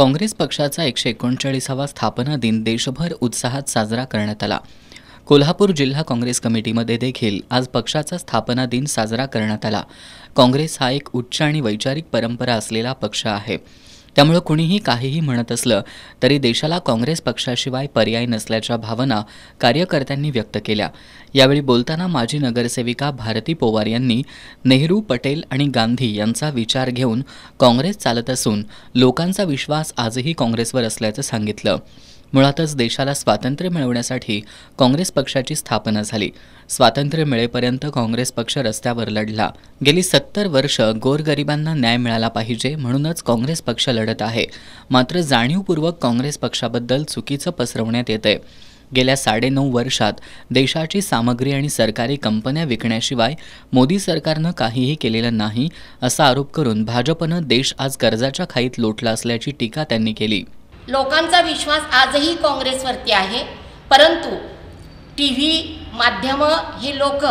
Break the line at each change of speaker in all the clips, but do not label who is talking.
काँग्रेस पक्षाचा 139वा स्थापना दिन देशभर उत्साहात साजरा करण्यात आला। कोल्हापूर जिल्हा काँग्रेस कमिटीमध्ये देखील आज पक्षाचा स्थापना दिन साजरा करण्यात आला। काँग्रेस हा एक उच्च आणि वैचारिक परंपरा असलेला पक्ष आहे। त्यामुळे कुणीही काहीही म्हणत असलं तरी देशाला काँग्रेस पक्षाशिवाय पर्याय नसल्याच्या भावना कार्यकर्त्यांनी व्यक्त केल्या। यावेळी बोलताना माजी नगरसेविका भारती पोवार यांनी नेहरू, पटेल आणि गांधी यांचा विचार घेऊन काँग्रेस चालत असून लोकांचा विश्वास आजही काँग्रेसवर असल्याचं सांगितलं। मुळातच देशाला स्वातंत्र्य मिळवण्यासाठी काँग्रेस पक्षाची स्थापना झाली। स्वातंत्र्य मिळेपर्यंत काँग्रेस पक्ष रस्त्यावर लढला। गेली 70 वर्ष गोरगरिबांना न्याय मिळाला पाहिजे म्हणूनच काँग्रेस पक्ष लढत आहे। मात्र जाणीवपूर्वक काँग्रेस पक्षाबद्दल चुकीचं पसरवण्यात येतंय। गेल्या 9.5 वर्षात देशाची सामग्री आणि सरकारी कंपन्या विकण्याशिवाय मोदी सरकारनं काहीही केलेलं नाही असा आरोप करून भाजपनं देश आज कर्जाच्या खाईत लोटला असल्याची टीका त्यांनी केली।
लोकांचा विश्वास आजही काँग्रेसवरती आहे, परंतु टीव्ही माध्यम हे लोक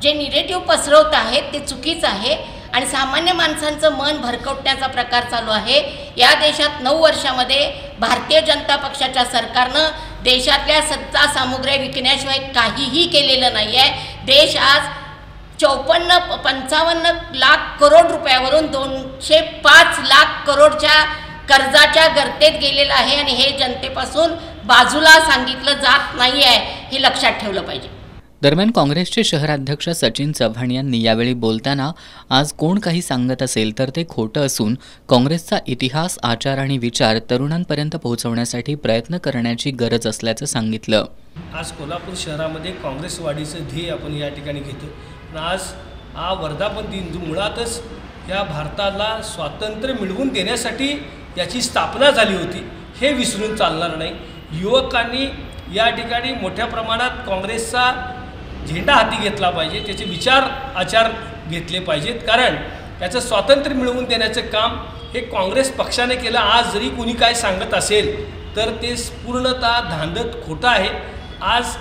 जे निगेटिव्ह पसरवत आहेत ते चुकीचं आहे आणि सामान्य माणसांचं मन भरकवण्याचा प्रकार चालू आहे। या देशात 9 वर्षामध्ये भारतीय जनता पक्षाच्या सरकारनं देशातल्या सत्ता सामुग्री विकण्याशिवाय काहीही केलेलं नाही आहे। देश आज 54-55 लाख करोड रुपयावरून 205 लाख करोडच्या कर्जाच्या गर्तेत गेलेला आहे आणि हे जनतेपासून बाजूला सांगितलं जात नाही आहे, हे लक्षात ठेवलं पाहिजे।
दरम्यान काँग्रेसचे शहराध्यक्ष सचिन चव्हाण यांनी यावेळी बोलताना आज कोण काही सांगत असेल तर ते खोटं असून काँग्रेसचा इतिहास, आचार आणि विचार तरुणांपर्यंत पोहोचवण्यासाठी प्रयत्न करण्याची गरज असल्याचं सांगितलं।
आज कोल्हापूर शहरामध्ये काँग्रेसवाडीचं ध्येय आपण या ठिकाणी घेतो। आज हा वर्धापन दिन जो मुळातच या भारताला स्वातंत्र्य मिळवून देण्यासाठी याची स्थापना झाली होती हे विसरून चालणार नाही। युवकांनी या ठिकाणी मोठ्या प्रमाणात काँग्रेसचा झेंडा हाती घेतला पाहिजे, त्याचे विचार आचार घेतले पाहिजेत, कारण त्याचं स्वातंत्र्य मिळवून देण्याचं काम हे काँग्रेस पक्षाने केलं। आज जरी कोणी काय सांगत असेल तर ते पूर्णतः धांदत खोटं आहे। आज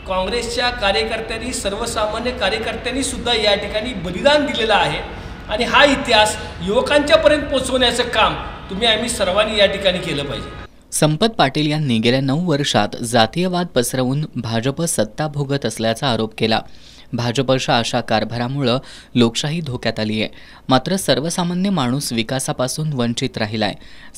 काँग्रेसच्या कार्यकर्त्यांनी, सर्वसामान्य कार्यकर्त्यांनी सुद्धा या ठिकाणी बलिदान दिलेलं आहे आणि हा इतिहास युवकांच्यापर्यंत पोहोचवण्याचं काम आम्ही सर्वांनी या ठिकाणी केलं पाहिजे।
संपत पाटील यांनी गेल्या 9 वर्षात जातीयवाद पसरवून भाजप सत्ता भोगत असल्याचा आरोप केला। भाजपच्या अशा कारभारामुळे लोकशाही धोक्यात आली आहे। मात्र सर्वसामान्य माणूस विकासापासून वंचित राहिलाय।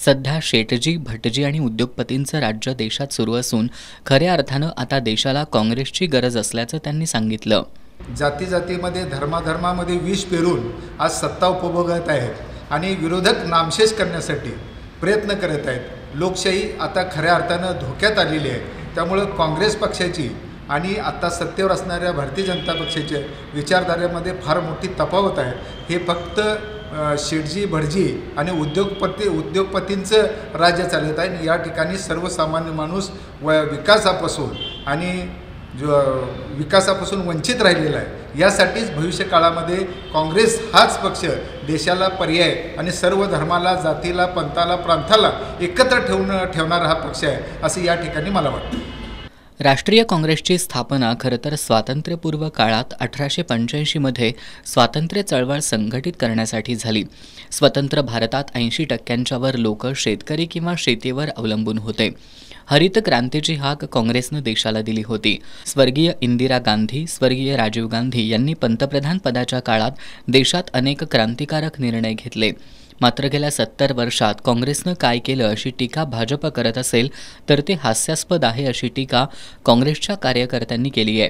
सध्या शेटजी, भटजी आणि उद्योगपतींचं राज्य देशात सुरू असून खऱ्या अर्थानं आता देशाला काँग्रेसची गरज असल्याचं त्यांनी सांगितलं।
जातीमध्ये, धर्मामध्ये विष पेरून आज सत्ता उपभोगत आहेत आणि विरोधक नामशेष करण्यासाठी प्रयत्न करत आहेत। लोकशाही आता खऱ्या अर्थानं धोक्यात आलेली आहे। त्यामुळे काँग्रेस पक्षाची आणि आता सत्तेवर असणाऱ्या भारतीय जनता पक्षाच्या विचारधारेमध्ये फार मोठी तफावत आहे। हे फक्त शेटजी, भटजी आणि उद्योगपतींचं राज्य चालत आहे। या ठिकाणी सर्वसामान्य माणूस विकासापासून आणि विकासापासून वंचित राहिलेला आहे। यासाठीच भविष्य काळामध्ये काँग्रेस हाच पक्ष देशाला पर्याय आणि सर्व धर्माला, जातीला, पंथाला, प्रांताला एकत्र ठेवणारा हा पक्ष आहे असं या ठिकाणी मला वाटतं।
राष्ट्रीय काँग्रेसची स्थापना खरं तर स्वातंत्र्यपूर्व काळात 1885 मध्ये स्वातंत्र्य चळवळ संघटित करण्यासाठी झाली। स्वतंत्र भारतात 80% वर लोक शेतकरी किंवा शेतीवर अवलंबून होते। हरित क्रांतीची हाक काँग्रेसनं देशाला दिली होती। स्वर्गीय इंदिरा गांधी, स्वर्गीय राजीव गांधी यांनी पंतप्रधान पदाच्या काळात देशात अनेक क्रांतिकारक निर्णय घेतले। मात्र गेल्या 70 वर्षात काँग्रेसनं काय केलं अशी टीका भाजप करत असेल तर ते हास्यास्पद आहे अशी टीका काँग्रेसच्या कार्यकर्त्यांनी केली आहे।